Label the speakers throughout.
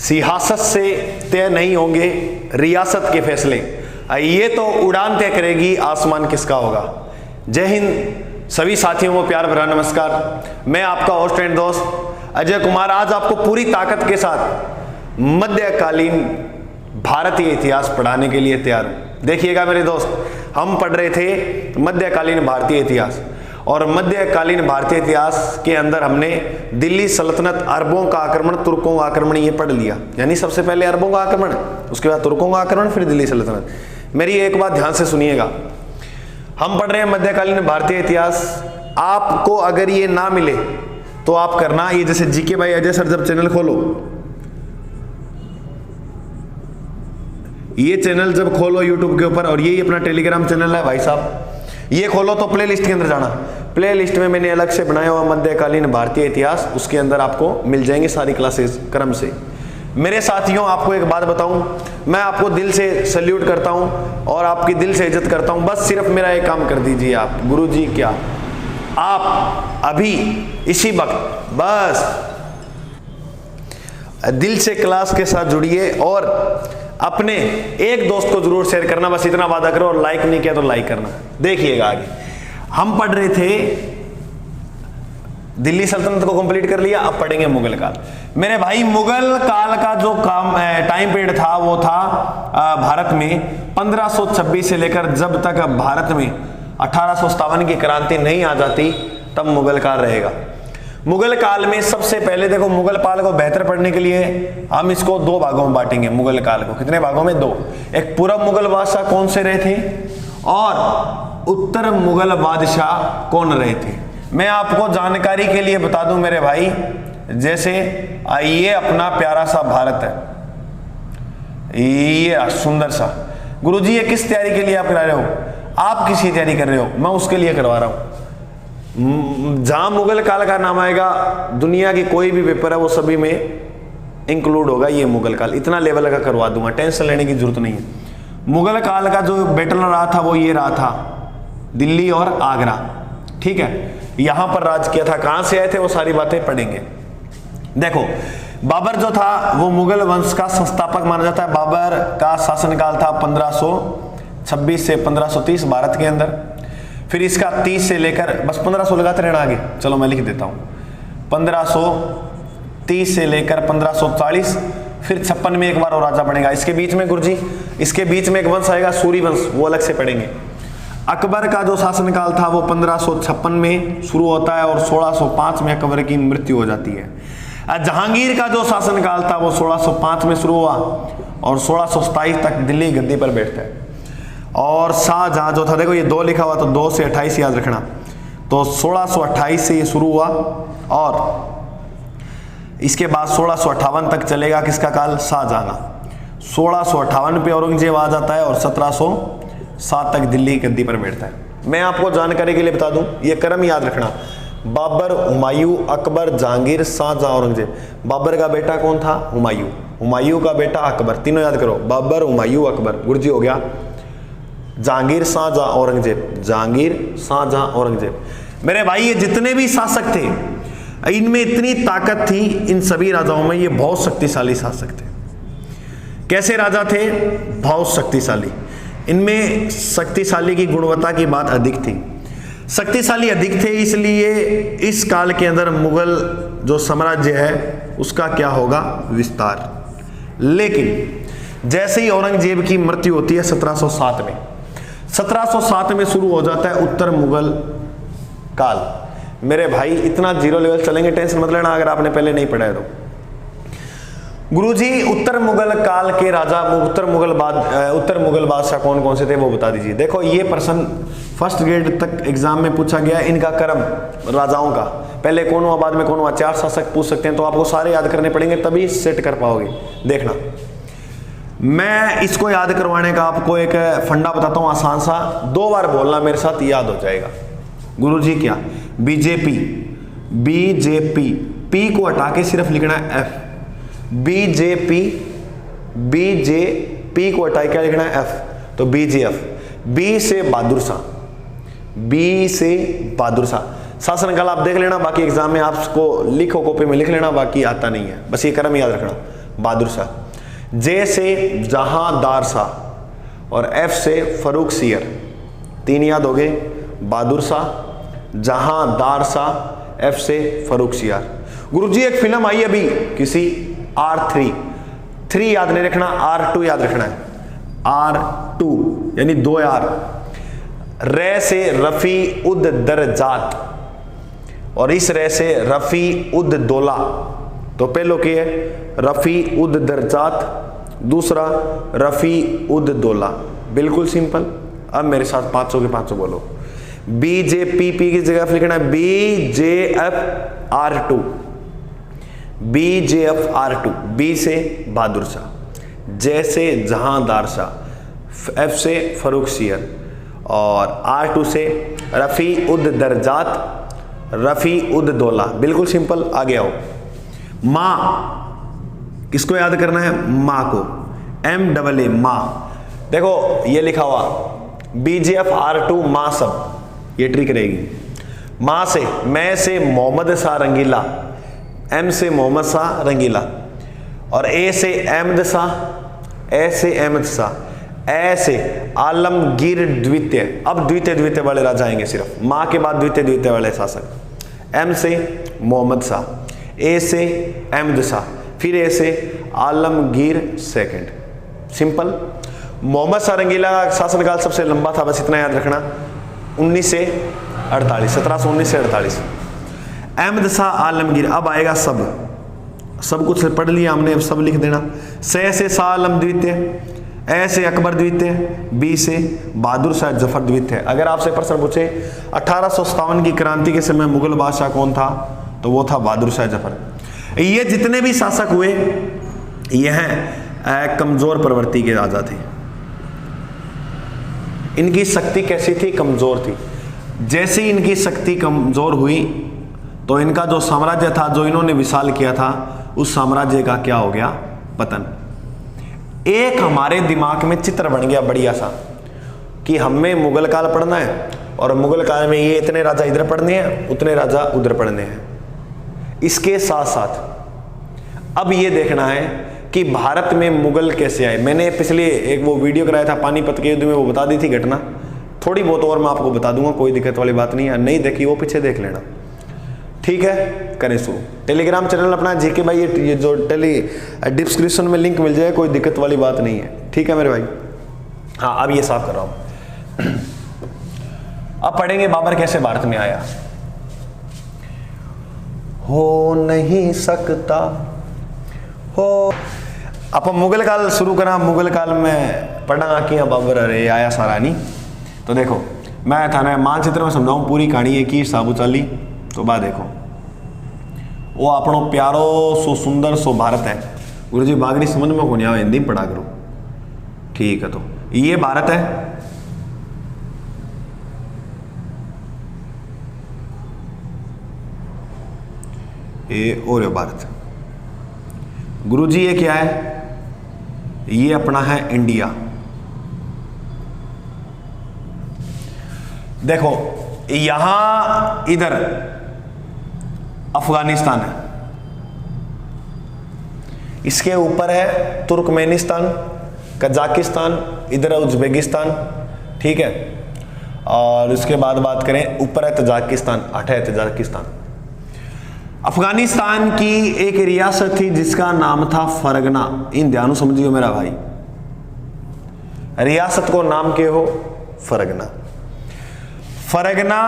Speaker 1: सियासत से तय नहीं होंगे रियासत के फैसले, ये तो उड़ान तय करेगी आसमान किसका होगा। जय हिंद सभी साथियों को प्यार भरा नमस्कार। मैं आपका होस्ट एंड दोस्त अजय कुमार आज आपको पूरी ताकत के साथ मध्यकालीन भारतीय इतिहास पढ़ाने के लिए तैयार हूं। देखिएगा मेरे दोस्त, हम पढ़ रहे थे मध्यकालीन भारतीय इतिहास और मध्यकालीन भारतीय इतिहास के अंदर हमने दिल्ली सल्तनत, अरबों का आक्रमण, तुर्कों का आक्रमण ये पढ़ लिया। यानी सबसे पहले अरबों का आक्रमण, उसके बाद तुर्कों का आक्रमण, फिर दिल्ली सल्तनत। मेरी एक बात ध्यान से सुनिएगा, हम पढ़ रहे हैं मध्यकालीन भारतीय इतिहास। आपको अगर ये ना मिले तो आप करना, ये जैसे जीके भाई अजय सर जब चैनल खोलो, ये चैनल जब खोलो यूट्यूब के ऊपर, और ये अपना टेलीग्राम चैनल है भाई साहब, ये खोलो तो प्ले लिस्ट के अंदर जाना। प्ले लिस्ट में मैंने अलग से बनाया हुआ मध्यकालीन भारतीय इतिहास, उसके अंदर आपको मिल जाएंगे सारी क्लासेस क्रम से। मेरे साथियों, आपको एक बात बताऊं, मैं आपको दिल से सल्यूट करता हूं और आपकी दिल से इज्जत करता हूं। बस सिर्फ मेरा एक काम कर दीजिए आप, गुरुजी क्या, आप अभी इसी वक्त बस दिल से क्लास के साथ जुड़िए और अपने एक दोस्त को जरूर शेयर करना, बस इतना वादा करो, और लाइक नहीं किया तो लाइक करना। देखिएगा आगे हम पढ़ रहे थे दिल्ली सल्तनत को कंप्लीट कर लिया, अब पढ़ेंगे मुगल काल। मेरे भाई, मुगल काल का जो टाइम पीरियड था वो था भारत में 1526 से लेकर जब तक भारत में 1857 की क्रांति नहीं आ जाती तब मुगल काल रहेगा। मुगल काल में सबसे पहले देखो, मुगल काल को बेहतर पढ़ने के लिए हम इसको दो भागों में बांटेंगे। मुगल काल को कितने भागों में? दो। एक पूर्व मुगल बादशाह कौन से रहे थे और उत्तर मुगल बादशाह कौन रहे थे। मैं आपको जानकारी के लिए बता दूं मेरे भाई, जैसे ये अपना प्यारा सा भारत है, ये सुंदर सा। गुरुजी ये किस तैयारी के लिए आप करा रहे हो? आप किसी तैयारी कर रहे हो, मैं उसके लिए करवा रहा हूं। जहां मुगल काल का नाम आएगा, दुनिया की कोई भी पेपर है वो सभी में इंक्लूड होगा ये मुगल काल। इतना लेवल का करवा दूंगा, टेंशन लेने की जरूरत नहीं है। मुगल काल का जो बैटल रहा था वो ये रहा था, दिल्ली और आगरा, ठीक है। यहां पर राज किया था, कहां से आए थे वो सारी बातें पढ़ेंगे। देखो, बाबर जो था वो मुगल वंश का संस्थापक माना जाता है। बाबर का शासनकाल था 1526 से 1530 भारत के अंदर। फिर इसका 30 से लेकर, बस 1500 लगाते रहना आगे, चलो मैं लिख देता हूं, 1530 से लेकर 1540, फिर 56 में एक बार और राजा बनेगा। इसके बीच में गुरुजी, इसके बीच में एक वंश आएगा सूरी वंश, वो अलग से पढ़ेंगे। अकबर का जो शासनकाल था वो 1556 में शुरू होता है और 1605 में अकबर की मृत्यु हो जाती है। जहांगीर का जो शासनकाल था वो 1605 में शुरू हुआ और 1627 तक दिल्ली गद्दी पर बैठता है। और शाहजहां जो था, देखो ये 2 लिखा हुआ तो 2 से 28 याद रखना, तो 1628 से ये शुरू हुआ और इसके बाद 1658 तक चलेगा किसका काल? शाहजहां का। 1658 पे औरंगजेब आ जाता है और 1707 तक दिल्ली गद्दी पर बैठता है। मैं आपको जानकारी के लिए बता दूं, ये क्रम याद रखना, बाबर, हुमायूं, अकबर, जहांगीर, शाहजहां, औरंगजेब। बाबर का बेटा कौन था? हुमायूं। हुमायूं का बेटा अकबर। तीनों याद करो, बाबर, हुमायूं, अकबर। गुरुजी हो गया। जहांगीर, शाहजहां, औरंगजेब। जहांगीर, शाहजहां, औरंगजेब। मेरे भाई, ये जितने भी शासक थे, इनमें इतनी ताकत थी, इन सभी राजाओं में, ये बहुत शक्तिशाली शासक थे। कैसे राजा थे? बहुत शक्तिशाली। इनमें शक्तिशाली की गुणवत्ता की बात अधिक थी, शक्तिशाली अधिक थे, इसलिए इस काल के अंदर मुगल जो साम्राज्य है उसका क्या होगा? विस्तार। लेकिन जैसे ही औरंगजेब की मृत्यु होती है 1707 में, 1707 में शुरू हो जाता है उत्तर मुगल काल। मेरे भाई, इतना जीरो लेवल चलेंगे, टेंशन मत लेना अगर आपने पहले नहीं पढ़ा है तो। गुरुजी, उत्तर मुगल काल के राजा, उत्तर मुगल बादशाह कौन कौन से थे वो बता दीजिए। देखो, ये प्रश्न फर्स्ट ग्रेड तक एग्जाम में पूछा गया, इनका क्रम राजाओं का, पहले कौन हुआ बाद में कौन हुआ, 4 शासक पूछ सकते हैं, तो आपको सारे याद करने पड़ेंगे तभी सेट कर पाओगे। देखना, मैं इसको याद करवाने का आपको एक फंडा बताता हूं, आसान सा, 2 बार बोलना मेरे साथ, याद हो जाएगा। गुरुजी क्या? बीजेपी, बीजेपी, पी को हटा के सिर्फ लिखना है एफ। बीजेपी, बीजेपी को हटा के क्या लिखना है? एफ, तो बीजेएफ। बी से बहादुर शाह, बी से बहादुर शाह। शासनकाल आप देख लेना, बाकी एग्जाम में आपको लिखो, कॉपी में लिख लेना, बाकी आता नहीं है, बस ये क्रम याद रखना। बहादुर शाह। जे से जहांदार शाह और एफ से फरूख सियर, 3 याद हो गए, बहादुर शाह, जहांदार शाह, एफ से फरूख सियर। गुरुजी एक फिल्म आई अभी किसी R3, 3 याद नहीं रखना, R2 याद रखना है, R2 यानी 2 R। रे से रफी उद दरजात और इस रे से रफी उद दौला। तो पहलो की है रफी उद दरजात, दूसरा रफी उद दौला, बिल्कुल सिंपल। अब मेरे साथ 500 के 500 बोलो। BJPP की जगह लिखना है BJFR2, BJFR2। बी से बहादुर शाह, जे से जहांदार शाह, एफ से फरूख सियर और R2 से रफी उद दरजात, रफी उद दौला, बिल्कुल सिंपल। आगे आओ। माँ, किसको याद करना है? माँ को, MAA माँ। देखो ये लिखा हुआ BJFR2 माँ, सब ये ट्रिक रहेगी। माँ से, मैं से मोहम्मद शाह रंगीला, M से मोहम्मद शाह रंगीला और A से अहमद शाह, ए से अहमद शाह, ए से आलमगीर द्वितीय। अब द्वितीय द्वितीय वाले राजा आएंगे सिर्फ, माँ के बाद द्वितीय द्वितीय वाले शासक। M से मोहम्मद शाह, A से अहमद शाह, फिर A से आलमगीर सेकंड। सिंपल। मोहम्मद शाह रंगीला का शासनकाल सबसे लंबा था, बस इतना याद रखना, 19 से 48, 1719 से 48। अहमद शाह आलमगीर। अब आएगा सब कुछ पढ़ लिया हमने, अब सब लिख देना। से शाह आलम द्वितीय, ए से अकबर द्वितीय, बी से बहादुर शाह जफर द्वितीय। अगर आपसे प्रश्न पूछे 1857 की क्रांति के समय मुगल बादशाह कौन था, तो वो था बहादुर शाह जफर। ये जितने भी शासक हुए यह कमजोर प्रवृत्ति के राजा थे। इनकी शक्ति कैसी थी? कमजोर थी। जैसे ही इनकी शक्ति कमजोर हुई तो इनका जो साम्राज्य था, जो इन्होंने विशाल किया था, उस साम्राज्य का क्या हो गया? पतन। एक हमारे दिमाग में चित्र बन गया बढ़िया सा कि हमें मुगल काल पढ़ना है और मुगल काल में ये इतने राजा इधर पढ़ने हैं, उतने राजा उधर पढ़ने हैं। इसके साथ साथ अब ये देखना है कि भारत में मुगल कैसे आए। मैंने पिछले एक वो वीडियो कराया था पानीपत के युद्ध में, वो बता दी थी घटना, थोड़ी बहुत और मैं आपको बता दूंगा, कोई दिक्कत वाली बात नहीं है। नहीं देखी वो पीछे देख लेना, ठीक है। करें शुरू। टेलीग्राम चैनल अपना जीके भाई, ये जो डिस्क्रिप्शन में लिंक मिल जाए, कोई दिक्कत वाली बात नहीं है, ठीक है मेरे भाई। हाँ, अब ये साफ कर रहा हूं। अब पढ़ेंगे बाबर कैसे भारत में आया। हो नहीं सकता हो। अब मुगल काल शुरू करा। मुगल काल में पढ़ा कि बाबर अरे आया सारा नहीं। तो देखो मैं थाने मानचित्र में समझाऊं पूरी कहानी एक ही साबु चाली, तो बात देखो। वो अपनो प्यारो सो सुंदर सो भारत है। गुरु जी बागड़ी समझ में को नहीं आवे, हिंदी पढ़ा करो, ठीक है। तो ये भारत है, ये और भारत। गुरुजी ये क्या है? ये अपना है इंडिया। देखो यहां इधर अफगानिस्तान है, इसके ऊपर है तुर्कमेनिस्तान, कजाकिस्तान, इधर है उज्बेकिस्तान, ठीक है। और उसके बाद बात करें ऊपर है तजाकिस्तान, अठ है तजाकिस्तान। अफगानिस्तान की एक रियासत थी जिसका नाम था फरगना। इन ध्यान समझियो मेरा भाई, रियासत को नाम के हो फरगना। फरगना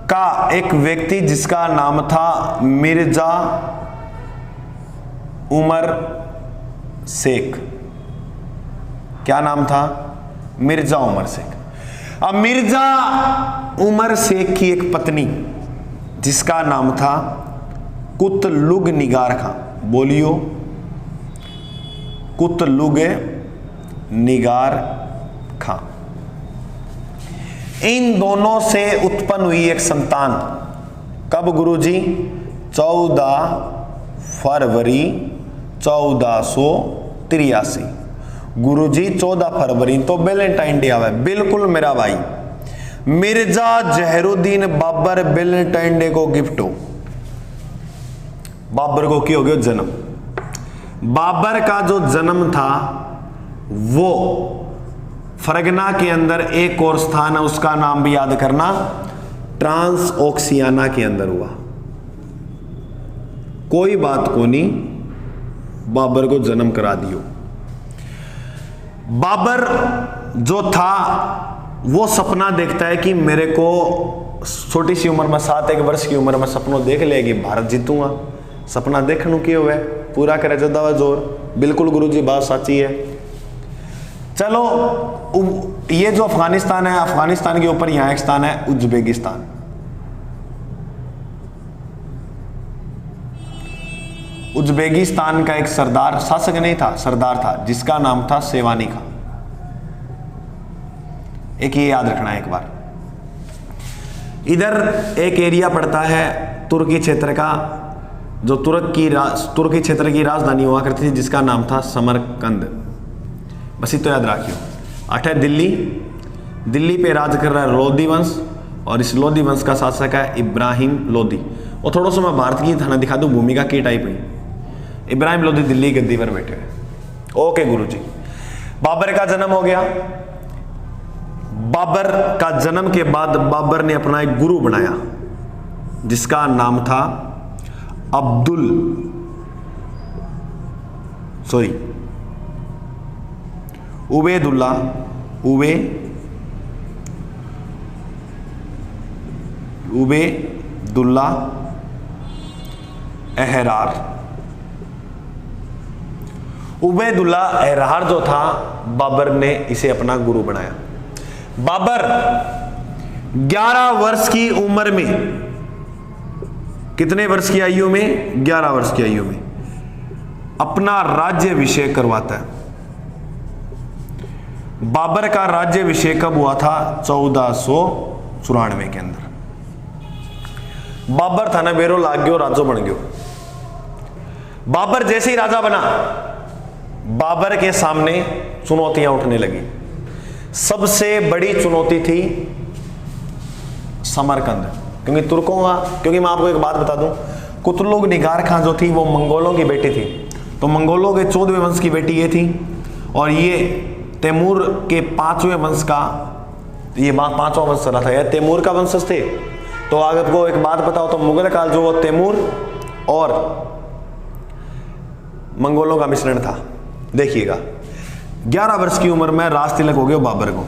Speaker 1: का एक व्यक्ति जिसका नाम था मिर्जा उमर शेख। क्या नाम था? मिर्जा उमर शेख। अब मिर्जा उमर शेख की एक पत्नी जिसका नाम था कुतलुग निगार खां। बोलियो, कुतलुग निगार खां। इन दोनों से उत्पन्न हुई एक संतान। कब गुरुजी? 14 फरवरी 1483। गुरुजी 14 फरवरी तो वैलेंटाइन डे आवे, बिल्कुल मेरा भाई। मिर्जा जहरुद्दीन बाबर वैलेंटाइन डे को गिफ्ट हो। बाबर को क्या हो गया जन्म। बाबर का जो जन्म था वो फरगना के अंदर एक और स्थान है, उसका नाम भी याद करना, ट्रांस ओक्सियाना के अंदर हुआ। कोई बात को नहीं, बाबर को जन्म करा दियो। बाबर जो था वो सपना देखता है कि मेरे को छोटी सी उम्र में 7 वर्ष की उम्र में सपनों देख लेगी भारत जीतूंगा। सपना देखने के हुए पूरा करे जदा जोर। बिल्कुल गुरुजी बात साची है। चलो ये जो अफगानिस्तान है, अफगानिस्तान के ऊपर यहां एक स्थान है उज्बेकिस्तान। उज्बेकिस्तान का एक सरदार, शासक नहीं था, सरदार था, जिसका नाम था सेवानी खां। एक ये याद रखना है एक बार। इधर एक एरिया पड़ता है तुर्की क्षेत्र का, जो तुर्की क्षेत्र की राजधानी हुआ करती थी, जिसका नाम था समरकंद। बस ये तो याद रखियो। 8 है दिल्ली। दिल्ली पे राज कर रहा है लोधी वंश, और इस लोधी वंश का शासक है इब्राहिम लोधी। और थोड़ा सा मैं भारत की थाना दिखा दूं भूमिका की टाइप हुई। इब्राहिम लोधी दिल्ली गद्दी पर बैठे हुए। ओके गुरुजी, बाबर का जन्म हो गया। बाबर का जन्म के बाद बाबर ने अपना एक गुरु बनाया, जिसका नाम था उबैदुल्ला अहरार। उबैदुल्ला अहरार जो था, बाबर ने इसे अपना गुरु बनाया। बाबर 11 वर्ष की उम्र में, कितने वर्ष की आयु में? 11 वर्ष की आयु में अपना राज्याभिषेक करवाता है। बाबर का राज्याभिषेक कब हुआ था? 1494 के अंदर। बाबर था ना बेरो लाग गयो, राजो बन गयो। बाबर जैसे ही राजा बना, बाबर के सामने चुनौतियां उठने लगी। सबसे बड़ी चुनौती थी समरकंद, क्योंकि तुर्कों का, क्योंकि मैं आपको एक बात बता दूं, कुतुलुग निगार खां जो थी वो मंगोलों की बेटी थी। तो मंगोलों के 14वें वंश की बेटी ये थी, और ये तैमूर के 5वें वंश का, ये 5वां वंश चला था, यह तैमूर का वंशज थे। तो अगर आपको एक बात बताओ तो मुगल काल जो वो तैमूर और मंगोलों का मिश्रण था। देखिएगा 11 वर्ष की उम्र में राज तिलक हो गया बाबर को।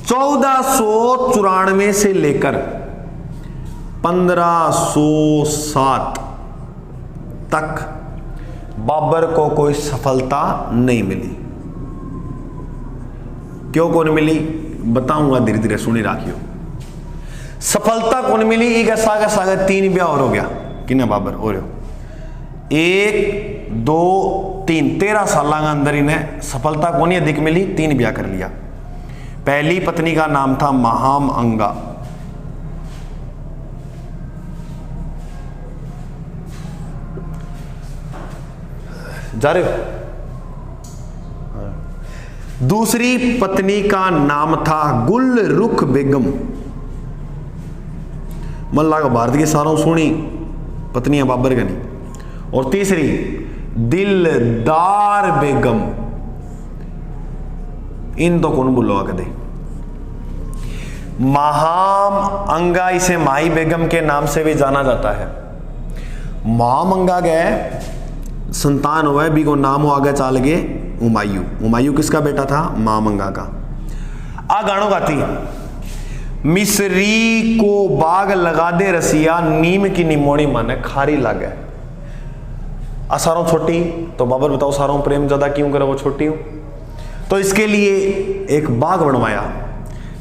Speaker 1: 1494 से लेकर 1507 तक बाबर को कोई सफलता नहीं मिली। क्यों कौन मिली बताऊंगा धीरे धीरे, सुनी राखियो। सफलता कौन मिली? एक सागा सागा 3 ब्याह और हो गया कि ना बाबर हो रहे हो, 1 2 3 13 साल के अंदर इन्हें सफलता कौन ही अधिक मिली? 3 ब्याह कर लिया। पहली पत्नी का नाम था महाम अंगा। जा रहे हो? दूसरी पत्नी का नाम था गुलरुख बेगम। मन लगा भारत के सारों सोनी पत्नियां बाबर का नहीं। और तीसरी दिलदार बेगम। इन तो कौन बोलो कदे। महाम अंगा, इसे माई बेगम के नाम से भी जाना जाता है। महाम अंगा गए संतान हुआ, भी को नाम हो आगे चाल गए हुमायूं। हुमायूं किसका बेटा था? मामंगा का। आ गानों गाती मिस्री को बाग लगा दे रसिया, नीम की निमोनी माने खारी लागे। सारों छोटी, तो बाबर बताओ सारों प्रेम ज्यादा क्यों करे, वो छोटी हूं। तो इसके लिए एक बाग बनवाया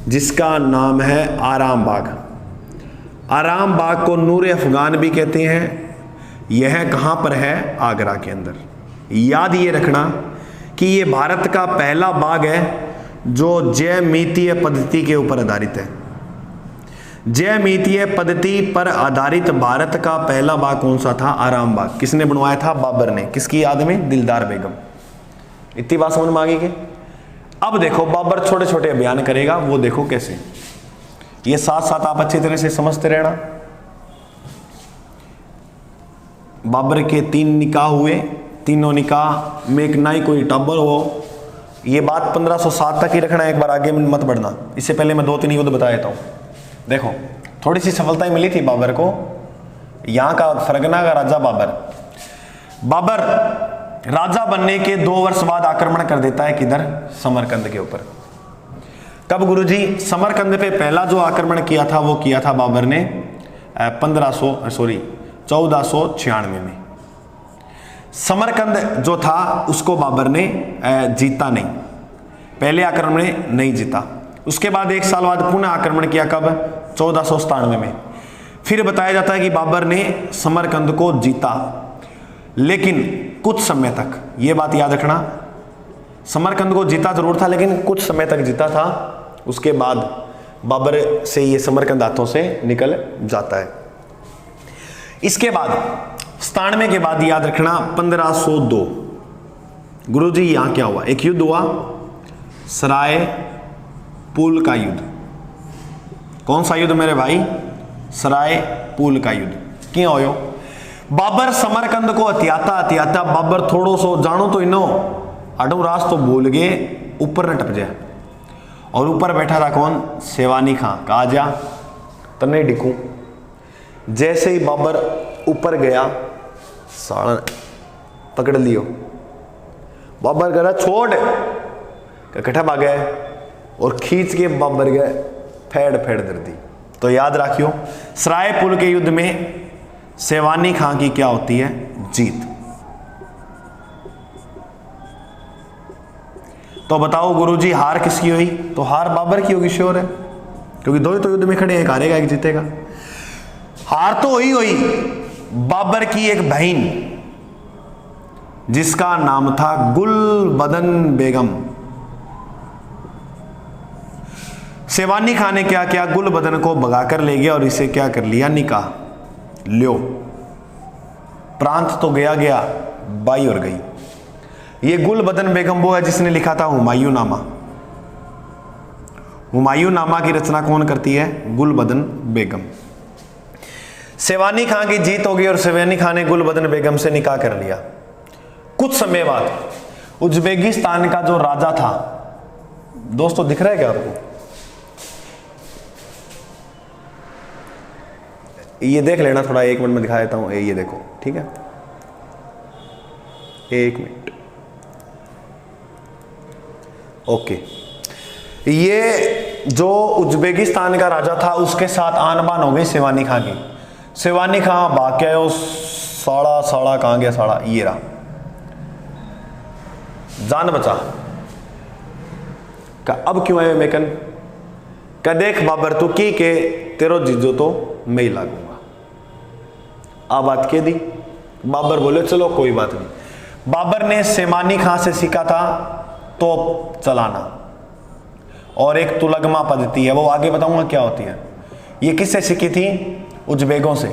Speaker 1: जिसका नाम है आराम बाग। आराम बाग को नूर अफगान भी कहते हैं। यह कहां पर है? आगरा के अंदर। याद ये रखना कि यह भारत का पहला बाग है जो ज्यामितीय पद्धति के ऊपर आधारित है। ज्यामितीय पद्धति पर आधारित भारत का पहला बाग कौन सा था? आराम बाग। किसने बनवाया था? बाबर ने। किसकी याद में? दिलदार बेगम। इतनी बात समझ में आ गई कि अब देखो बाबर छोटे छोटे अभियान करेगा, वो देखो कैसे। ये साथ साथ आप अच्छी तरह से समझते रहना। बाबर के 3 निकाह हुए, तीनों निकाह में एक नाई कोई टब्बर हो। ये बात 1507 तक ही रखना है, एक बार आगे मत बढ़ना। इससे पहले मैं 2-3 युद्ध बता देता हूँ। देखो थोड़ी सी सफलता मिली थी बाबर को। यहाँ का फरगना का राजा बाबर राजा बनने के 2 वर्ष बाद आक्रमण कर देता है किधर? समरकंद के ऊपर। कब गुरुजी? समरकंद पे पहला जो आक्रमण किया था वो किया था बाबर ने 1496 में। समरकंद जो था उसको बाबर ने जीता नहीं, पहले आक्रमण में नहीं जीता। उसके बाद 1 साल बाद पुनः आक्रमण किया, कब? 1497 में। फिर बताया जाता है कि बाबर ने समरकंद को जीता, लेकिन कुछ समय तक, ये बात याद रखना, समरकंद को जीता जरूर था लेकिन कुछ समय तक जीता था। उसके बाद बाबर से ये समरकंद हाथों से निकल जाता है। इसके बाद 97 के बाद याद रखना 1502 गुरुजी यहां क्या हुआ? एक युद्ध हुआ, सराय पुल का युद्ध। कौन सा युद्ध मेरे भाई? सराय पुल का युद्ध। क्यों होयो? बाबर समरकंद को हथियाता बाबर थोड़ो सो जानो तो इनो अडो रास तो भूल गए, ऊपर न टप जाए। और ऊपर बैठा था कौन? सेवानी खां। कहा जा तने डिकू। जैसे ही बाबर ऊपर गया, साला पकड़ लियो। बाबर कह रहा छोड़, कट्ठा भागे और खींच के बाबर गए फेड़ दर दी। तो याद रखियो, सराय पुल के युद्ध में सेवानी खां की क्या होती है? जीत। तो बताओ गुरुजी हार किसकी हुई? तो हार बाबर की होगी, श्योर है, क्योंकि दो ही तो युद्ध में खड़े, एक हारेगा एक जीतेगा। हार तो हुई बाबर की एक बहन जिसका नाम था गुलबदन बेगम। सेवानी खां ने क्या किया? गुलबदन को भगाकर ले गया और इसे क्या कर लिया? निकाह ल्यो। प्रांत तो गया बाई और गई। ये गुलबदन बेगम वो है जिसने लिखा था हुमायूं नामा। हुमायूं नामा की रचना कौन करती है? गुलबदन बेगम। सेवानी खां की जीत हो गई और सेवानी खां ने गुलबदन बेगम से निकाह कर लिया। कुछ समय बाद उज्बेकिस्तान का जो राजा था, दोस्तों दिख रहा है क्या आपको? ये देख लेना थोड़ा, 1 मिनट में दिखा देता हूं। ये देखो, ठीक है, 1 मिनट। ओके, ये जो उज्बेकिस्तान का राजा था उसके साथ आन बान हो गई सेवानी खां की। सेवानी खां भाग के आयो, साड़ा कहां गया साड़ा? ये रहा, जान बचा। का अब क्यों आए मेकन? का देख बाबर तू की के तेरो जीजो तो मैं ही लागूंगा। आ बात के दी। बाबर बोले चलो कोई बात नहीं। बाबर ने सेवानी खां से सीखा था तोप चलाना और एक तुलगमा पद्धति है, वो आगे बताऊंगा क्या होती है। ये किससे सीखी थी? उज्बेकों से।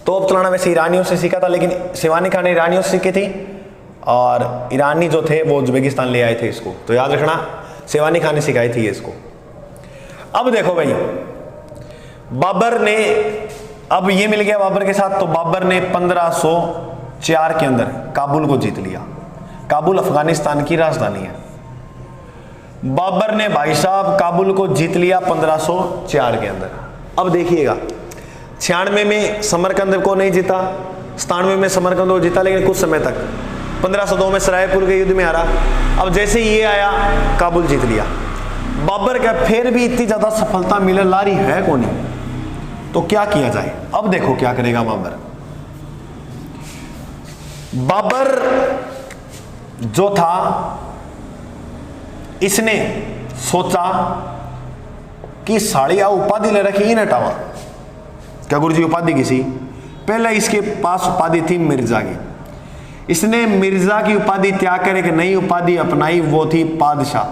Speaker 1: तोप चलाना वैसे ईरानियों से सीखा था, लेकिन सेवानी खां ने ईरानियों से सीखी थी और ईरानी जो थे वो उज्बेकिस्तान ले आए थे इसको। तो याद रखना, सेवानी खां ने सिखाई थी इसको। अब देखो भाई, बाबर ने, अब ये मिल गया बाबर के साथ, तो बाबर ने 1504 के अंदर काबुल को जीत लिया। काबुल अफगानिस्तान की राजधानी है। बाबर ने भाई साहब काबुल को जीत लिया 1504 के अंदर। अब देखिएगा, 96 में समरकंद को नहीं जीता, 97 में समरकंद को जीता, लेकिन कुछ समय तक 1502 में सरायपुर के युद्ध में हारा। अब जैसे ये आया काबुल जीत लिया। बाबर का फिर भी इतनी ज्यादा सफलता मिले लारी है कौन ही, तो क्या किया जाए? अब देखो क्या करेगा बाबर। बाबर जो था इसने सोचा कि साड़िया उपाधि ले रखी ही नटावा। क्या गुरुजी उपाधि किसी? पहले इसके पास उपाधि थी मिर्जा की। इसने मिर्जा की उपाधि त्याग कर एक नई उपाधि अपनाई, वो थी पादशाह।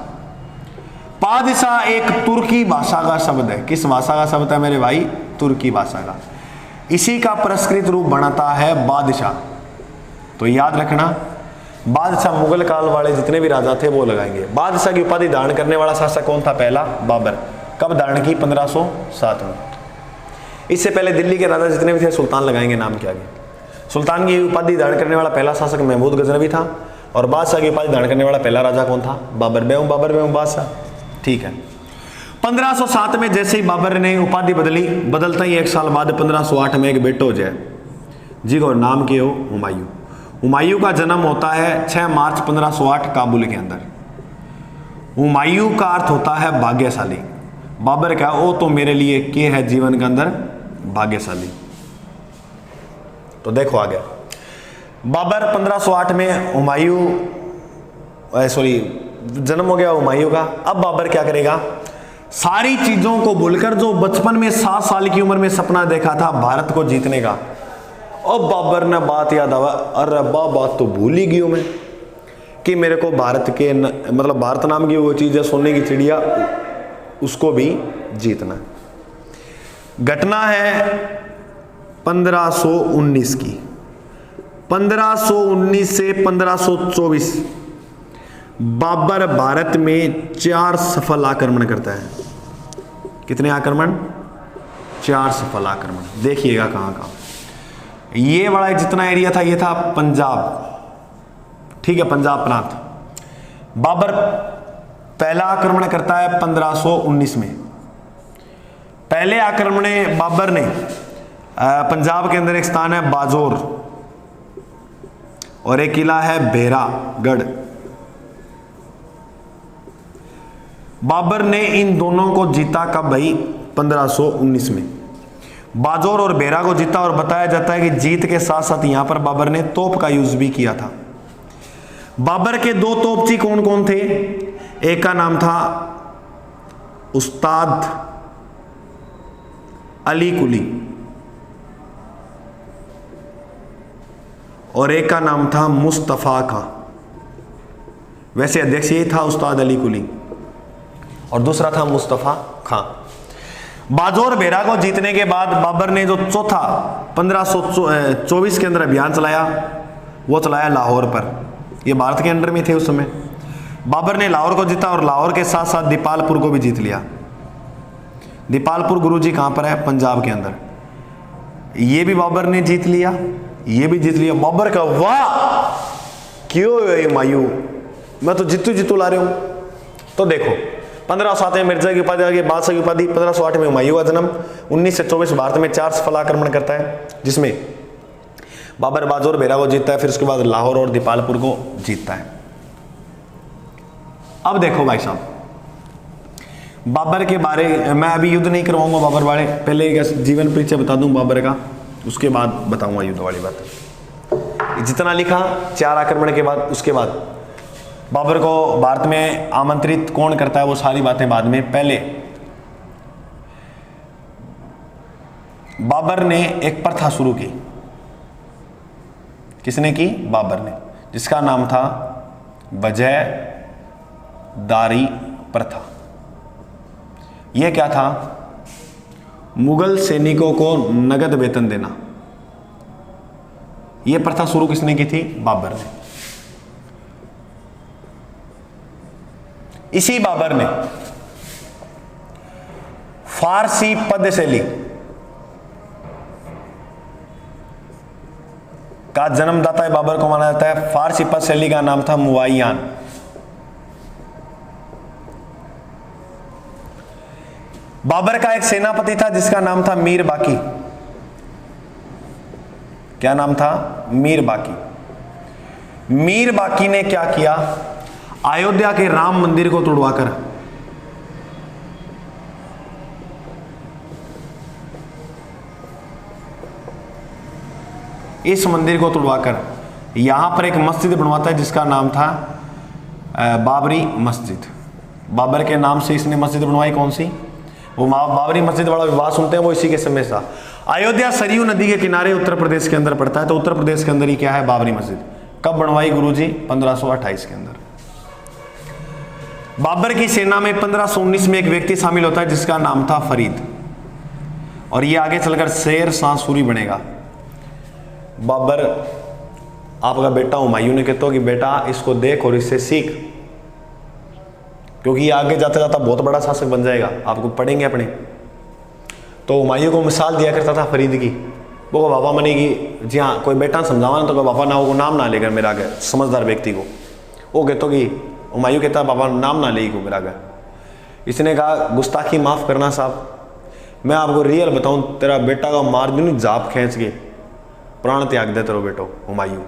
Speaker 1: पादशाह एक तुर्की भाषा का शब्द है। किस भाषा का शब्द है मेरे भाई? तुर्की भाषा का। इसी का प्रस्कृत रूप बनाता है बादशाह। तो याद रखना, बादशाह मुगल काल वाले जितने भी राजा थे वो लगाएंगे। बादशाह की उपाधि धारण करने वाला शासक कौन था? पहला बाबर। कब धारण की? 1507 में। इससे पहले दिल्ली के राजा जितने भी थे सुल्तान लगाएंगे नाम के आगे। सुल्तान की उपाधि धारण करने वाला पहला शासक महमूद गजनवी था, और बादशाह की उपाधि धारण करने वाला पहला राजा कौन था? बाबर बेगम बादशाह। ठीक है। 1507 में जैसे ही बाबर ने उपाधि बदली, बदलता ही 1 साल बाद 1508 में एक बेटो जो है जी को नाम किए हो हुमायूं। हुमायूं का जन्म होता है 6 मार्च 1508 काबुल के अंदर। हुमायूं का अर्थ होता है भाग्यशाली। बाबर का ओ तो मेरे लिए के है जीवन के अंदर भाग्यशाली। तो देखो आगे, बाबर 1508 में हुमायूं जन्म हो गया हुमायूं का। अब बाबर क्या करेगा? सारी चीजों को भूलकर जो बचपन में 7 साल की उम्र में सपना देखा था भारत को जीतने का, अब बाबर ने बात याद आवा, अरे बात तो भूल ही गई हूं मैं कि मेरे को भारत के मतलब भारत नाम की वो चीज है, सोने की चिड़िया, उसको भी जीतना। घटना है 1519 की। 1519 से 1524 बाबर भारत में 4 सफल आक्रमण करता है। कितने आक्रमण? 4 सफल आक्रमण। देखिएगा कहां कहां। ये वाला जितना एरिया था ये था पंजाब, ठीक है, पंजाब प्रांत। बाबर पहला आक्रमण करता है 1519 में। पहले आक्रमण में बाबर ने पंजाब के अंदर एक स्थान है बाजौर और एक किला है भेरागढ़। बाबर ने इन दोनों को जीता कब भाई? 1519 में। बाजौर और भेरा को जीता, और बताया जाता है कि जीत के साथ साथ यहां पर बाबर ने तोप का यूज भी किया था। बाबर के 2 तोपची कौन कौन थे? एक का नाम था उस्ताद अली कुली और एक का नाम था मुस्तफा खां। वैसे अध्यक्ष यही था, उस्ताद अली कुली, और दूसरा था मुस्तफा खां। बाजौर भेरा को जीतने के बाद बाबर ने जो चौथा 1524 के अंदर अभियान चलाया, वो चलाया लाहौर पर। ये भारत के अंडर में थे उस समय। बाबर ने लाहौर को जीता और लाहौर के साथ साथ दीपालपुर को भी जीत लिया। दीपालपुर गुरुजी कहां पर है? पंजाब के अंदर। ये भी बाबर ने जीत लिया, ये भी जीत लिया। बाबर का वाह क्यों हुमायूं, मैं तो जीतू ला रहे हूं। तो देखो 1507 में मिर्जा की उपाधि आ गई, बादशाह की उपाधि। 1508 में हुमायूं का जन्म। 19 से 24 भारत में 4 सफल आक्रमण करता है, जिसमें बाबर बाजौर भेरा को जीतता है, फिर उसके बाद लाहौर और दीपालपुर को जीतता है। अब देखो भाई साहब, बाबर के बारे मैं अभी युद्ध नहीं करवाऊंगा बाबर वाले, पहले एक जीवन परिचय बता दूं बाबर का, उसके बाद बताऊंगा युद्ध वाली बात। जितना लिखा 4 आक्रमण के बाद, उसके बाद बाबर को भारत में आमंत्रित कौन करता है, वो सारी बातें बाद में। पहले बाबर ने एक प्रथा शुरू की। किसने की? बाबर ने, जिसका नाम था वजहदारी प्रथा। यह क्या था? मुगल सैनिकों को नगद वेतन देना। यह प्रथा शुरू किसने की थी? बाबर ने। इसी बाबर ने फारसी पद शैली का जन्मदाता है, बाबर को माना जाता है। फारसी पद शैली का नाम था मुवाइयान। बाबर का एक सेनापति था जिसका नाम था मीर बाकी। क्या नाम था? मीर बाकी। मीर बाकी ने क्या किया? अयोध्या के राम मंदिर को तोड़वाकर इस मंदिर को तोड़वाकर यहां पर एक मस्जिद बनवाता है जिसका नाम था बाबरी मस्जिद। बाबर के नाम से इसने मस्जिद बनवाई। कौन सी? वो बाबरी मस्जिद वाला विवाद सुनते हैं वो इसी के समय था। अयोध्या सरयू नदी के किनारे उत्तर प्रदेश के अंदर पड़ता है, तो उत्तर प्रदेश के अंदर ही क्या है? बाबरी मस्जिद। कब बनवाई गुरुजी? 1528 के अंदर। बाबर की सेना में 1519 में एक व्यक्ति शामिल होता है जिसका नाम था फरीद, और ये आगे चलकर शेर शाह सूरी बनेगा। बाबर आपका बेटा हुमायूं ने कहता हो कि बेटा इसको देख और इससे सीख, क्योंकि ये आगे जाता जाता बहुत बड़ा शासक बन जाएगा, आपको पढ़ेंगे अपने। तो हुमायूं को मिसाल दिया करता था फरीद की वो बाबा मनी की जी हाँ कोई बेटा समझावा ना तो बाबा ना वो नाम ना लेकर मेरा गए समझदार व्यक्ति को वो कहते कि हुमायूं कहता बाबा नाम ना ले को मेरा गए। इसने कहा गुस्ताखी माफ करना साहब, मैं आपको रियल बताऊं तेरा बेटा का मार दूं जाप खींच के प्राण त्याग दे तेरो बेटो हुमायूं।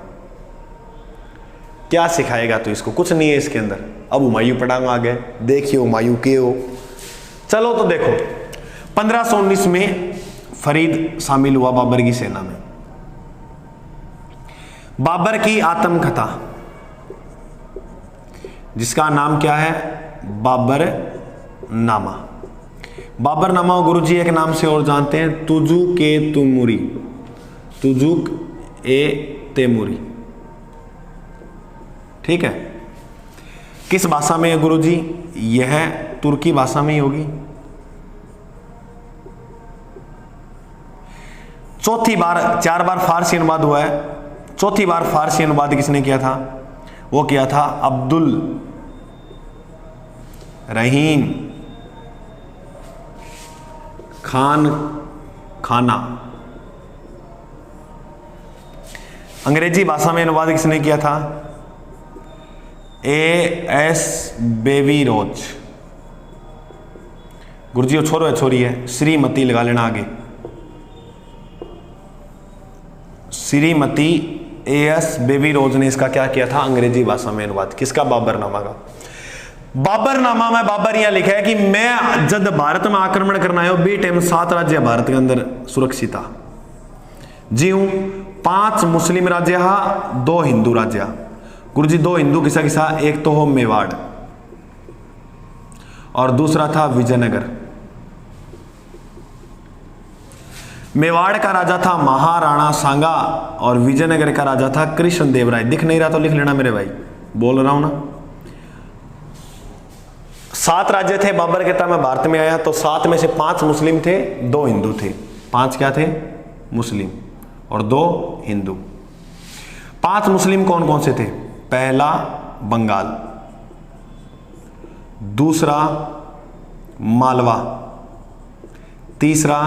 Speaker 1: क्या सिखाएगा तो इसको, कुछ नहीं है इसके अंदर। अब हुमायूं पढ़ाऊंगा आगे, देखिए हुमायूं के हो। चलो तो देखो 1519 में फरीद शामिल हुआ बाबर की सेना में। बाबर की आत्मकथा जिसका नाम क्या है, बाबर नामा। बाबर नामा गुरुजी एक नाम से और जानते हैं, तुजुक ए तुमुरी, तुजुक ए तेमुरी। ठीक है, किस भाषा में है गुरुजी? यह तुर्की भाषा में ही होगी। चौथी बार, 4 बार फारसी अनुवाद हुआ है, चौथी बार फारसी अनुवाद किसने किया था? वो किया था अब्दुल रहीम खान खाना। अंग्रेजी भाषा में अनुवाद किसने किया था? A.S. बेबी रोज। गुरुजी वो छोरो है छोरी है, श्रीमती लगा लेना आगे, श्रीमती A.S. बेबी रोज ने इसका क्या किया था? अंग्रेजी भाषा में अनुवाद। किसका? बाबरनामा का। बाबरनामा में बाबर यहां लिखा है कि मैं जब भारत में आक्रमण करना है बी टाइम 7 राज्य भारत के अंदर सुरक्षित था जी हूं, 5 मुस्लिम राज्य, 2 हिंदू राज्य। गुरुजी 2 हिंदू किसा किसा? एक तो हो मेवाड़ और दूसरा था विजयनगर। मेवाड़ का राजा था महाराणा सांगा और विजयनगर का राजा था कृष्णदेवराय। दिख नहीं रहा तो लिख लेना मेरे भाई, बोल रहा हूं ना। 7 राज्य थे। बाबर कहता मैं भारत में आया तो 7 में से 5 मुस्लिम थे, 2 हिंदू थे। 5 क्या थे? मुस्लिम और 2 हिंदू। 5 मुस्लिम कौन कौन से थे? पहला बंगाल, दूसरा मालवा, तीसरा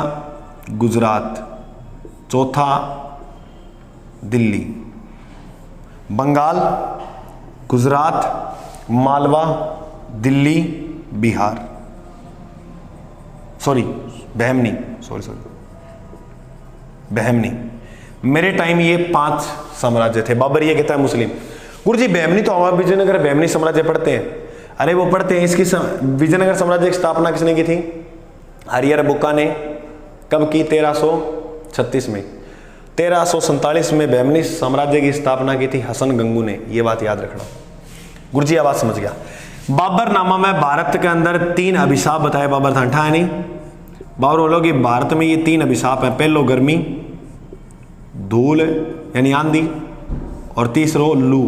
Speaker 1: गुजरात, चौथा दिल्ली। Bengal, Gujarat, Malwa, Delhi, Bihar, sorry Bahmani, sorry Bahmani. मेरे टाइम ये 5 साम्राज्य थे। बाबर ये कहता है मुस्लिम। गुरुजी बहमनी तो हमारा विजयनगर बहमनी साम्राज्य पढ़ते हैं। अरे वो पढ़ते हैं, इसकी विजयनगर साम्राज्य की स्थापना किसने की थी? हरिहर बुक्का ने। कब की? 1336 में। 1347 में बहमनी साम्राज्य की स्थापना की थी हसन गंगू ने। ये बात याद रखना। गुरुजी आवाज समझ गया। बाबरनामा में भारत के अंदर 3 अभिशाप बताए बाबर था। है नहीं? बाबर बोलो कि भारत में ये 3 अभिशाप है। पहलो गर्मी, धूल यानी आंधी, और तीसरो लू।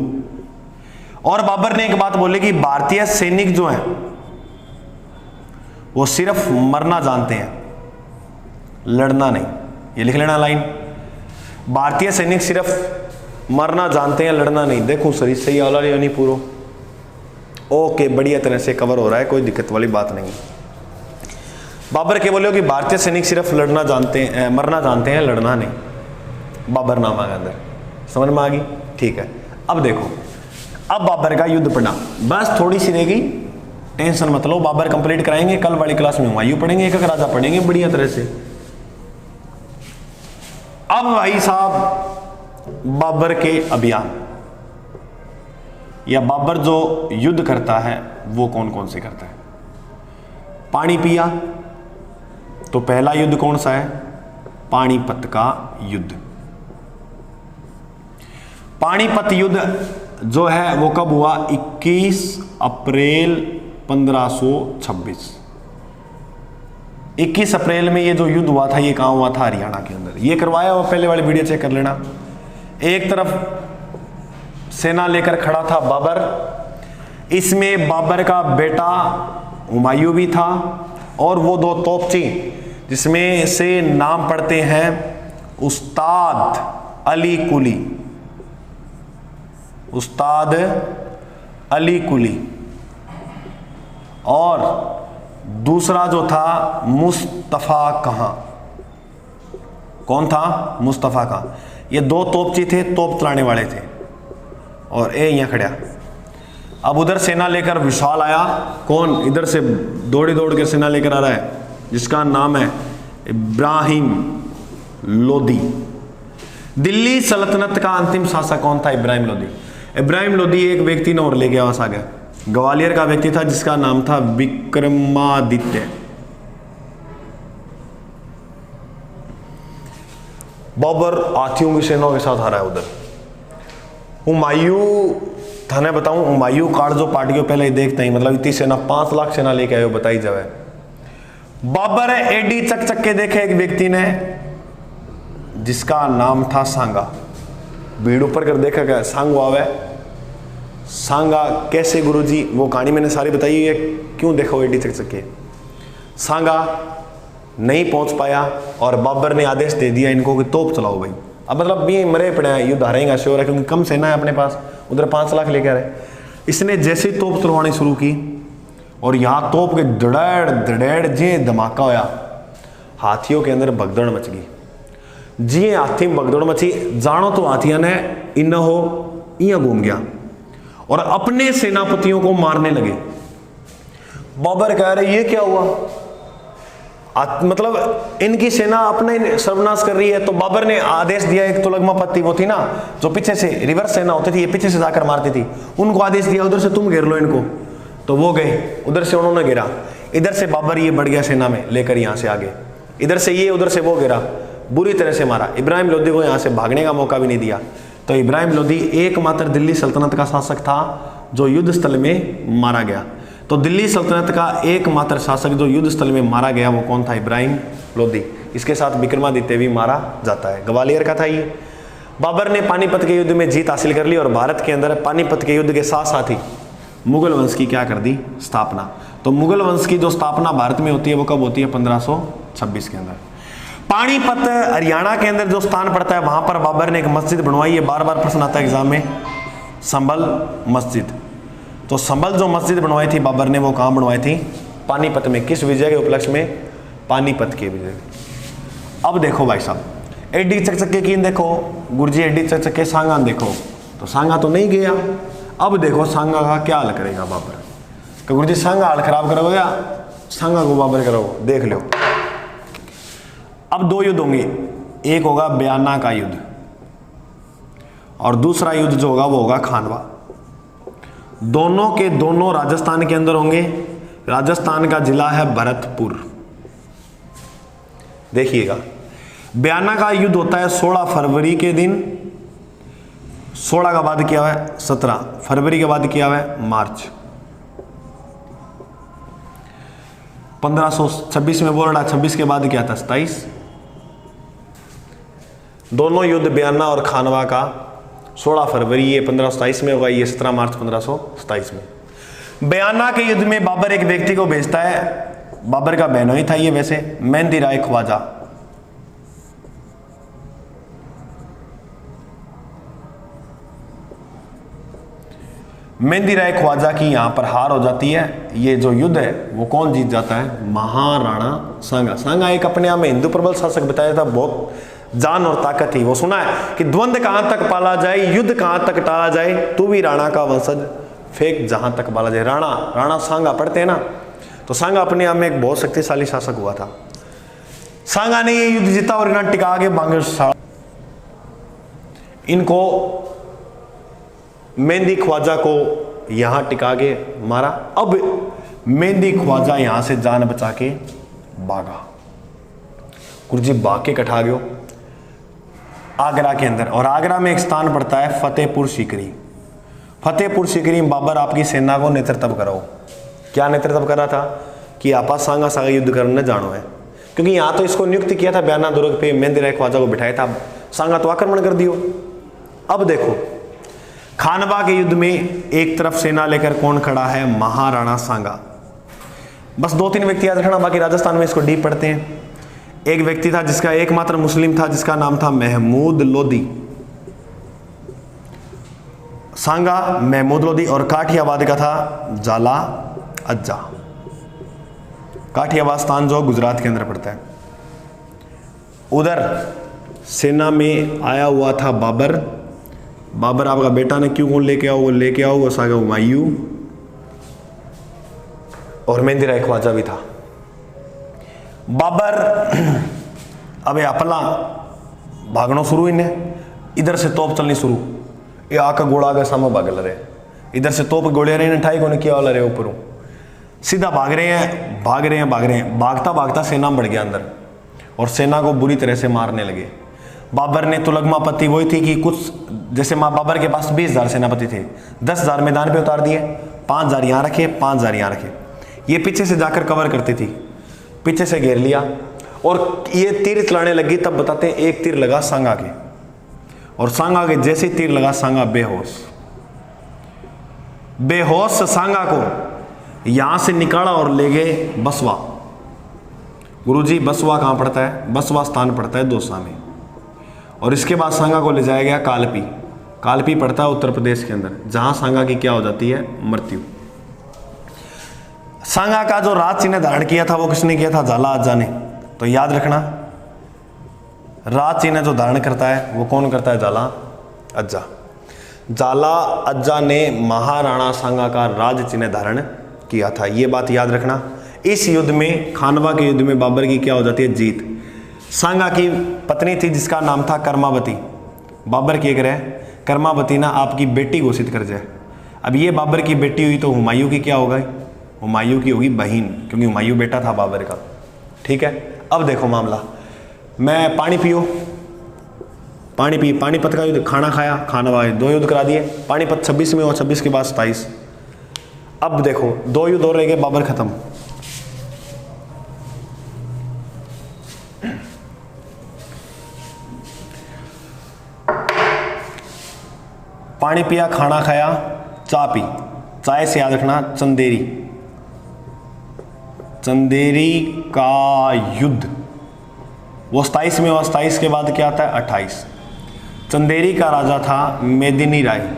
Speaker 1: और बाबर ने एक बात बोली कि भारतीय सैनिक जो हैं वो सिर्फ मरना जानते हैं, लड़ना नहीं। ये लिख लेना लाइन, भारतीय सैनिक सिर्फ मरना जानते हैं, लड़ना नहीं। देखो सही वाला या नहीं पूरा? ओके, बढ़िया तरह से कवर हो रहा है, कोई दिक्कत वाली बात नहीं। बाबर के बोले कि भारतीय सैनिक सिर्फ लड़ना जानते हैं, मरना जानते हैं, लड़ना नहीं। बाबरनामा के अंदर समझ में आ गई? ठीक है। अब देखो, अब बाबर का युद्ध पढ़ना बस थोड़ी सी रहेगी, टेंशन मत लो। बाबर कंप्लीट कराएंगे। कल वाली क्लास में हुमायूं पढ़ेंगे, एक राजा पढ़ेंगे बढ़िया तरह से। अब भाई साहब बाबर के अभियान या बाबर जो युद्ध करता है वो कौन कौन से करता है? पानी पिया तो पहला युद्ध कौन सा है? पानीपत का युद्ध। पानीपत युद्ध जो है वो कब हुआ? 21 अप्रैल 1526। 21 अप्रैल में ये जो युद्ध हुआ था ये कहां हुआ था? हरियाणा के अंदर। ये करवाया हुआ, पहले वाली वीडियो चेक कर लेना। एक तरफ सेना लेकर खड़ा था बाबर, इसमें बाबर का बेटा हुमायूं भी था और वो 2 तोपची जिसमें से नाम पढ़ते हैं उस्ताद अली कुली, उस्ताद अली कुली, और दूसरा जो था मुस्तफा कहां। कौन था? मुस्तफ़ा का। ये 2 तोपची थे, तोप चलाने वाले थे, और ए यहाँ खड़ा। अब उधर सेना लेकर विशाल आया, कौन? इधर से दौड़ के सेना लेकर आ रहा है, जिसका नाम है इब्राहिम लोदी। दिल्ली सल्तनत का अंतिम शासक कौन था? इब्राहिम लोदी। इब्राहिम लोदी एक व्यक्ति ने और ले गया वहां आगे, ग्वालियर का व्यक्ति था जिसका नाम था विक्रमादित्य। बाबर हाथियों की सेनाओं के साथ आ रहा है उधर। हुमायूं थाने बताऊं, हुमायूं कार्ड जो पार्टियों पहले ही देखते ही, मतलब इतनी सेना 5 लाख सेना लेके आयो, बताई जावे। बाबर एडी चक के देखे एक व्यक्ति ने जिसका नाम था सांगा। भीड़ ऊपर कर देखा क्या सांगो आवे। सांगा कैसे गुरुजी? वो कहानी मैंने सारी बताई है, क्यों देखो एडी चक के। सांगा नहीं पहुंच पाया और बाबर ने आदेश दे दिया इनको कि तोप चलाओ भाई। अब मतलब ये मरे पड़े हैं, युद्ध हारेगा श्योर है, क्योंकि कम सेना है अपने पास, उधर 5 लाख लेके आ रहे। इसने जैसे ही तोप चलवानी शुरू की और यहाँ तोप के धड़ेड़ जे धमाका होया, हाथियों के अंदर भगदड़ मच गई। जी हाथी में भगदड़ मची, जानो तो हाथिया ने इन हो इं घूम गया और अपने सेनापतियों को मारने लगे। बाबर कह रहे ये क्या हुआ? मतलब इनकी सेना अपने सर्वनाश कर रही है। तो बाबर ने आदेश दिया, एक तो लगमापत्ती वो थी ना जो पीछे से रिवर्स सेना होती थी, ये पीछे से जाकर मारती थी, उनको आदेश दिया उधर से तुम घेर लो इनको। तो वो गए, उधर से उन्होंने घेरा, इधर से बाबर ये बढ़ गया सेना में लेकर यहाँ से आगे, इधर से ये उधर से वो घेरा, बुरी तरह से मारा। इब्राहिम लोदी को यहाँ से भागने का मौका भी नहीं दिया। तो इब्राहिम लोदी एकमात्र दिल्ली सल्तनत का शासक था जो युद्ध स्थल में मारा गया। तो दिल्ली सल्तनत का एकमात्र शासक जो युद्ध स्थल में मारा गया वो कौन था? इब्राहिम लोदी। इसके साथ विक्रमादित्य भी मारा जाता है। ग्वालियर का था ये। बाबर ने पानीपत के युद्ध में जीत हासिल कर ली और भारत के अंदर पानीपत के युद्ध के साथ साथ ही मुगल वंश की क्या कर दी? स्थापना। तो मुगल वंश की जो स्थापना भारत में होती है वो कब होती है? 1526 के अंदर। पानीपत हरियाणा के अंदर जो स्थान पड़ता है वहां पर बाबर ने एक मस्जिद बनवाई है। बार बार प्रश्न आता है एग्जाम में, संभल मस्जिद। तो संभल जो मस्जिद बनवाई थी बाबर ने वो कहाँ बनवाई थी? पानीपत में। किस विजय के उपलक्ष्य में? पानीपत के विजय। अब देखो भाई साहब, एडी चकचके की देखो गुरुजी, एडी चकचके सांगा देखो, तो सांगा तो नहीं गया। अब देखो सांगा का क्या हाल करेगा बाबर। तो गुरुजी सांगा हाल खराब करोगे या सांगा को बाबर करोगे? देख लो। अब 2 युद्ध होंगे, एक होगा बयाना का युद्ध और दूसरा युद्ध जो होगा वो होगा खानवा। दोनों के दोनों राजस्थान के अंदर होंगे। राजस्थान का जिला है भरतपुर। देखिएगा, बयाना का युद्ध होता है 16 फरवरी के दिन। 16 का बाद किया हुआ है 17, फरवरी के बाद किया हुआ है मार्च। 1526 में बोल रहा, 26 के बाद क्या था? 27। दोनों युद्ध बयाना और खानवा का 16 फरवरी ये 1527 में होगा, ये 17 मार्च 1527 में। बयाना के युद्ध में बाबर एक व्यक्ति को भेजता है, बाबर का बहनोई था ये वैसे, मेहंदी राय ख्वाजा। मेहंदी राय ख्वाजा की यहां पर हार हो जाती है। ये जो युद्ध है वो कौन जीत जाता है? महाराणा सांगा। सांगा एक अपने आप में हिंदू प्रबल शासक बताया था, बहुत जान और ताकत थी। वो सुना है कि द्वंद्व कहां तक पाला जाए, युद्ध कहां तक टाला जाए, तू भी राणा का वंशज फेंक जहां तक पाला जाए। राणा सांगा पढ़ते हैं ना, तो सांगा अपने आप में एक बहुत शक्तिशाली शासक हुआ था। सांगा ने ये युद्ध जीता और इन्हें टिका के बांगे इनको मेहंदी ख्वाजा को यहां टिका के मारा। अब मेहंदी ख्वाजा यहां से जान बचा के भागा। गुरुजी भाग के कठा गयो आगरा के अंदर, और आगरा में एक स्थान पड़ता है फतेहपुर सीकरी। फतेहपुर सीकरी में बाबर आपकी सेना को नेतृत्व कराओ। क्या नेतृत्व कर रहा था कि आपा सांगा सांगा युद्ध करने जानो है, क्योंकि यहां तो इसको नियुक्त किया था बयाना दुर्ग पे, मेहंदी राय ख्वाजा को बिठाया था, सांगा तो आक्रमण कर दियो। अब देखो खानवा के युद्ध में एक तरफ सेना लेकर कौन खड़ा है? महाराणा सांगा। बस 2-3 व्यक्ति याद रखना, बाकी राजस्थान में इसको डीप पढ़ते हैं। एक व्यक्ति था जिसका एकमात्र मुस्लिम था, जिसका नाम था महमूद लोदी। सांगा महमूद लोदी, और काठियावाद का था जाला अज्जा। काठियावाद स्थान जो गुजरात के अंदर पड़ता है। उधर सेना में आया हुआ था बाबर। बाबर आपका बेटा ने क्यों लेके आओ, वो लेके आओ वो सागा हुमायूं, और मेहंदी राय ख्वाजा भी था। बाबर अब अपला भागना शुरू, इन्हें इधर से तोप चलनी शुरू, ये आका गोड़ा आगे सामने भाग रहे, इधर से तोप गोले रहे, ठाई को किया वाला रहे ऊपर, सीधा भाग रहे हैं भाग रहे हैं भाग रहे हैं। भागता भागता सेना बढ़ गया अंदर और सेना को बुरी तरह से मारने लगे। बाबर ने तुलगमापति वही थी कि कुछ जैसे माँ बाबर के पास 20,000 सेनापति थे, 10,000 मैदान पे उतार दिए, 5,000 यहाँ रखे, 5,000 यहाँ रखे। ये पीछे से जाकर कवर करती थी, पीछे से घेर लिया और ये तीर चलाने लगी। तब बताते हैं एक तीर लगा सांगा के, और सांगा के जैसे तीर लगा सांगा बेहोश। बेहोश सांगा को यहां से निकाला और ले गए बसवा। गुरुजी बसवा कहां पड़ता है? बसवा स्थान पड़ता है दौसा में। और इसके बाद सांगा को ले जाया गया कालपी। कालपी पड़ता है उत्तर प्रदेश के अंदर, जहां सांगा की क्या हो जाती है? मृत्यु। सांगा का जो राज चिन्ह धारण किया था वो किसने किया था? झाला अज्जा ने। तो याद रखना, राज चिन्ह जो धारण करता है वो कौन करता है? झाला अज्जा। झाला अज्जा ने महाराणा सांगा का राज चिन्ह धारण किया था, ये बात याद रखना। इस युद्ध में, खानवा के युद्ध में बाबर की क्या हो जाती है? जीत। सांगा की पत्नी थी जिसका नाम था कर्मावती। बाबर की करे कर्मावती ना आपकी बेटी घोषित कर जाए। अब ये बाबर की बेटी हुई तो हुमायूं की क्या होगा? हुमायूं की होगी बहन, क्योंकि हुमायूं बेटा था बाबर का। ठीक है, अब देखो मामला, मैं पानी पियो, पानी पी, पानीपत का युद्ध, खाना खाया, खानवा, 2 युद्ध करा दिए। पानीपत 26 में और 26 के बाद 27। अब देखो 2 युद्ध और रह गए, बाबर खत्म। पानी पिया, खाना खाया, चाय पी। चाय से याद रखना चंदेरी, चंदेरी का युद्ध वो 27 में, और 27 के बाद क्या आता है? 28। चंदेरी का राजा था मेदिनी राय,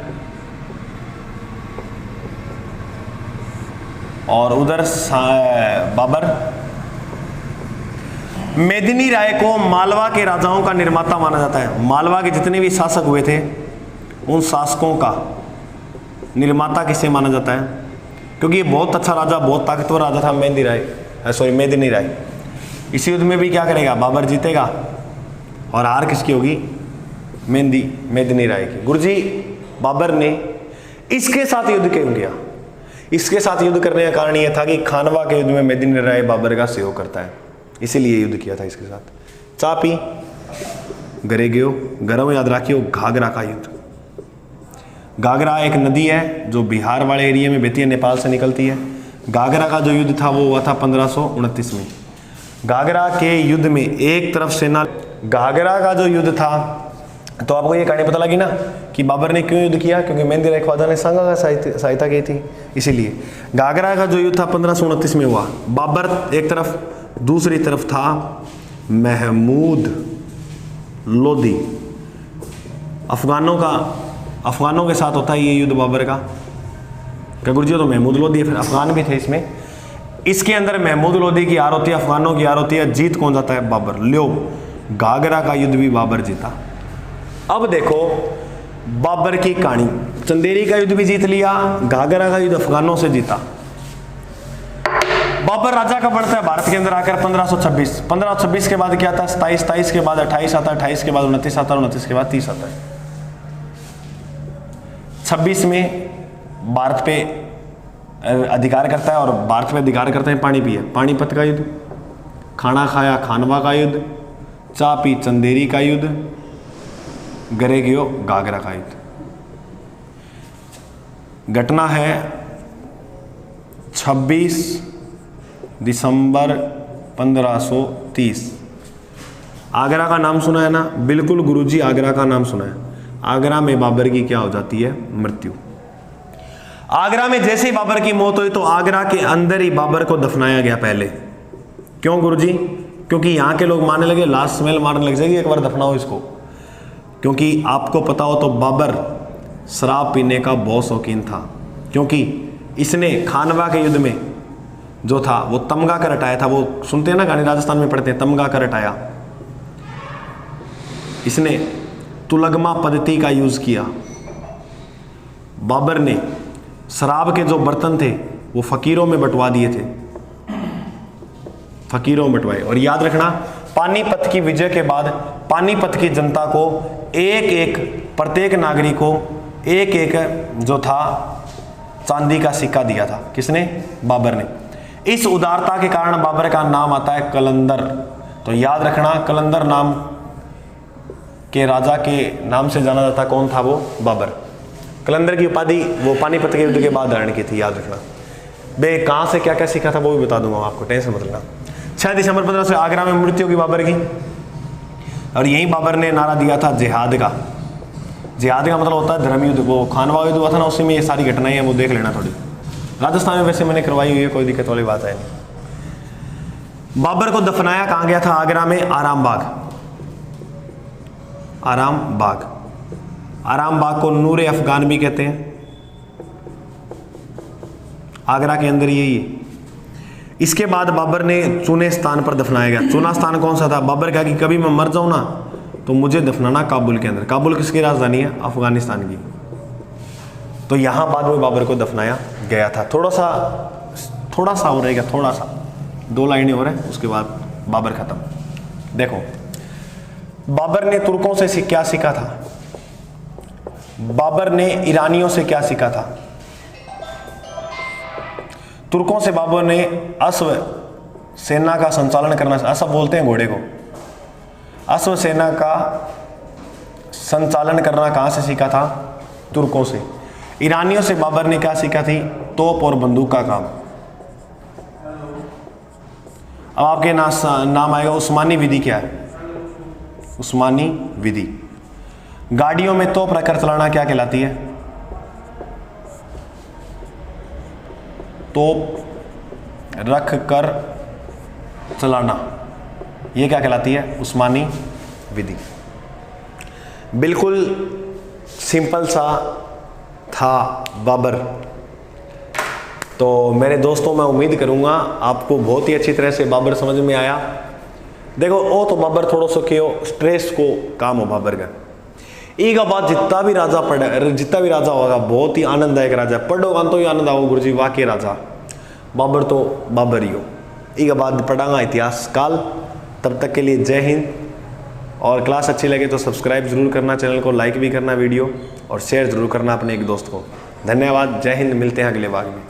Speaker 1: और उधर बाबर। मेदिनी राय को मालवा के राजाओं का निर्माता माना जाता है। मालवा के जितने भी शासक हुए थे उन शासकों का निर्माता किसे माना जाता है? क्योंकि ये बहुत अच्छा राजा, बहुत ताकतवर राजा था मेदिनी राय। इस युद्ध में भी क्या करेगा? बाबर जीतेगा, और हार किसकी होगी? मेदिनी राय की। गुरुजी बाबर ने इसके साथ युद्ध क्यों किया? इसके साथ युद्ध करने का कारण यह था कि खानवा के युद्ध में मेदिनी राय बाबर का सहयोग करता है, इसीलिए युद्ध किया था इसके साथ। चा पी, गरे गयो, गरम याद रखियो, घाघरा का युद्ध। घाघरा एक नदी है जो बिहार वाले एरिया में बहती है, नेपाल से निकलती है। घाघरा का जो युद्ध था वो हुआ था 1529 में। घाघरा के युद्ध में एक तरफ सेना, घाघरा का जो युद्ध था, तो आपको ये कहानी पता लगी ना कि बाबर ने क्यों युद्ध किया? क्योंकि मेहंदी राय ख्वाजा ने सांगा का सहायता की थी, इसीलिए। घाघरा का जो युद्ध था 1529 में हुआ। बाबर एक तरफ, दूसरी तरफ था महमूद लोदी। अफगानों के साथ होता है ये युद्ध बाबर का। क्या गुरुजी? तो महमूद लोदी, फिर अफगान भी थे इसमें। इसके अंदर महमूद लोदी की हार होती है, अफगानों की हार होती है। जीत कौन जाता है? बाबर। लो, घाघरा का युद्ध भी बाबर जीता। अब देखो बाबर की कहानी, चंदेरी का युद्ध भी जीत लिया, घाघरा का युद्ध अफगानों से जीता। बाबर राजा का बढ़ता है भारत के अंदर आकर 1526। 1526 के बाद क्या आता है? 27। 27 के बाद 28 आता है, 28 के बाद 29 आता है, 29 के बाद 30 आता है। 26 में भारत पे अधिकार करता है, और भारत पे अधिकार करते हैं पानी पिया, पानीपत का युद्ध। खाना खाया, खानवा का युद्ध। चा पी, चंदेरी का युद्ध। गरे गयो, घाघरा का युद्ध। घटना है 26 दिसंबर 1530। आगरा का नाम सुना है ना? बिल्कुल गुरुजी, आगरा का नाम सुना है। आगरा में बाबर की क्या हो जाती है? मृत्यु। आगरा में जैसे ही बाबर की मौत हुई तो आगरा के अंदर ही बाबर को दफनाया गया पहले। क्यों गुरुजी? क्योंकि यहाँ के लोग मानने लगे लास्ट स्मेल मारने लग जाएगी, एक बार दफनाओ इसको। क्योंकि आपको पता हो तो बाबर शराब पीने का बहुत शौकीन था, क्योंकि इसने खानवा के युद्ध में जो था वो तमगा कर हटाया था। वो सुनते हैं ना गाने, राजस्थान में पढ़ते हैं, तमगा कर हटाया। इसने तुलगमा पद्धति का यूज किया। बाबर ने शराब के जो बर्तन थे वो फकीरों में बंटवा दिए थे, फकीरों में बंटवाए। और याद रखना, पानीपत की विजय के बाद पानीपत की जनता को एक एक, प्रत्येक नागरिक को एक एक जो था चांदी का सिक्का दिया था। किसने? बाबर ने। इस उदारता के कारण बाबर का नाम आता है कलंदर। तो याद रखना, कलंदर नाम के राजा के नाम से जाना जाता कौन था? वो बाबर। कलंदर की उपाधि वो पानीपत के युद्ध के बाद धारण की थी, याद रखना। बे कहाँ से क्या क्या सीखा था वो भी बता दूंगा आपको, टेंशन मत लेना। 6 दिसंबर 1500 आगरा में मृत्यु होगी बाबर की, और यही बाबर ने नारा दिया था जिहाद का। जिहाद का मतलब होता है धर्म युद्ध। वो खानवा युद्ध हुआ था ना, उसी में ये सारी घटनाएं हैं, वो देख लेना थोड़ी। राजस्थान में वैसे मैंने करवाई हुई है, कोई दिक्कत वाली बात है नहीं। बाबर को दफनाया कहाँ गया था? आगरा में आराम बाग। आराम बाग, आराम बाग को नूरे अफगान भी कहते हैं। आगरा के अंदर यही है। इसके बाद बाबर ने चुने स्थान पर दफनाया गया। चुना स्थान कौन सा था? बाबर कहा कि कभी मैं मर जाऊं ना तो मुझे दफनाना काबुल के अंदर। काबुल किसकी राजधानी है? अफगानिस्तान की। तो यहां बाद में बाबर को दफनाया गया था। थोड़ा सा हो रहेगा, थोड़ा सा 2 लाइनें हो रहे हैं, उसके बाद बाबर खत्म। देखो, बाबर ने तुर्कों से क्या सीखा था? बाबर ने ईरानियों से क्या सीखा था? तुर्कों से बाबर ने अश्व सेना का संचालन करना, अश्व बोलते हैं घोड़े को, अश्व सेना का संचालन करना कहां से सीखा था? तुर्कों से। ईरानियों से बाबर ने क्या सीखा थी? तोप और बंदूक का काम। अब आपके नाम आएगा उस्मानी विधि। क्या है उस्मानी विधि? गाड़ियों में तोप रखकर चलाना क्या कहलाती है? तोप रख कर चलाना, यह क्या कहलाती है? उस्मानी विधि। बिल्कुल सिंपल सा था बाबर। तो मेरे दोस्तों, मैं उम्मीद करूंगा आपको बहुत ही अच्छी तरह से बाबर समझ में आया। देखो, वो तो बाबर थोड़ा सा क्यों स्ट्रेस को काम हो बाबर का। एक बाद जितना भी राजा होगा बहुत ही आनंददायक राजा, पढ़ोगा तो ही आनंद आओ गुरु जी, वाकई राजा बाबर तो बाबर ही हो। एक बाद पढ़ाऊंगा इतिहास काल। तब तक के लिए जय हिंद। और क्लास अच्छी लगे तो सब्सक्राइब जरूर करना, चैनल को लाइक भी करना वीडियो, और शेयर जरूर करना अपने एक दोस्त को। धन्यवाद, जय हिंद। मिलते हैं अगले भाग में।